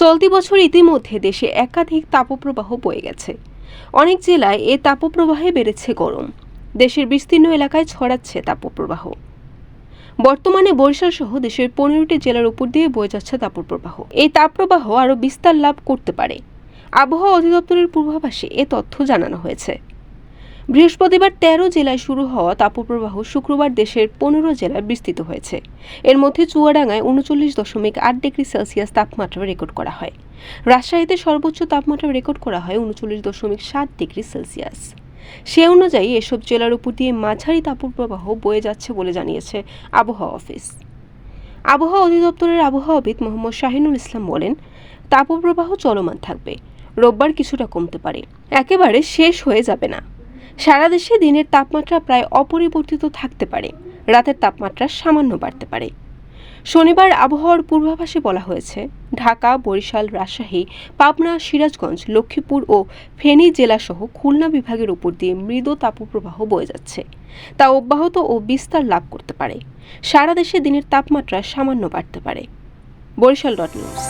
চলতি বছর ইতিমধ্যে দেশে একাধিক তাপপ্রবাহ বয়ে গেছে। অনেক জেলায় এ তাপপ্রবাহে বেড়েছে গরম। দেশের বিস্তীর্ণ এলাকায় ছড়াচ্ছে তাপপ্রবাহ। বর্তমানে বরিশাল সহ দেশের 15টি জেলার উপর দিয়ে বয়ে যাচ্ছে তাপপ্রবাহ। এই তাপপ্রবাহ আরও বিস্তার লাভ করতে পারে। আবহাওয়া অধিদপ্তরের পূর্বাভাসে এ তথ্য জানানো হয়েছে। বৃহস্পতিবার 13 জেলায় শুরু হওয়া তাপপ্রবাহ শুক্রবার দেশের 15 জেলায় বিস্তৃত হয়েছে। এর মধ্যে চুয়াডাঙ্গায় 39.8 ডিগ্রি সেলসিয়াস তাপমাত্রা রেকর্ড করা হয়। রাজশাহীতে সর্বোচ্চ তাপমাত্রা রেকর্ড করা হয় 39.7 ডিগ্রি সেলসিয়াস। সে অনুযায়ী এসব জেলার উপর দিয়ে মাঝারি তাপপ্রবাহ বয়ে যাচ্ছে বলে জানিয়েছে আবহাওয়া অফিস। আবহাওয়া অধিদপ্তরের আবহাওয়াবিদ মোহাম্মদ শাহিনুল ইসলাম বলেন, তাপপ্রবাহ চলমান থাকবে। রোববার কিছুটা কমতে পারে, একেবারে শেষ হয়ে যাবে না। সারা দেশে দিনের তাপমাত্রা প্রায় অপরিবর্তিত থাকতে পারে, রাতের তাপমাত্রা সামান্য বাড়তে পারে। শনিবার আবহাওয়ার পূর্বাভাসে বলা হয়েছে, ঢাকা, বরিশাল, রাজশাহী, পাবনা, সিরাজগঞ্জ, লক্ষ্মীপুর ও ফেনী জেলাসহ খুলনা বিভাগের উপর দিয়ে মৃদু তাপপ্রবাহ বয়ে যাচ্ছে। তা অব্যাহত ও বিস্তার লাভ করতে পারে। সারা দেশে দিনের তাপমাত্রা সামান্য বাড়তে পারে। বরিশাল.নিউজ।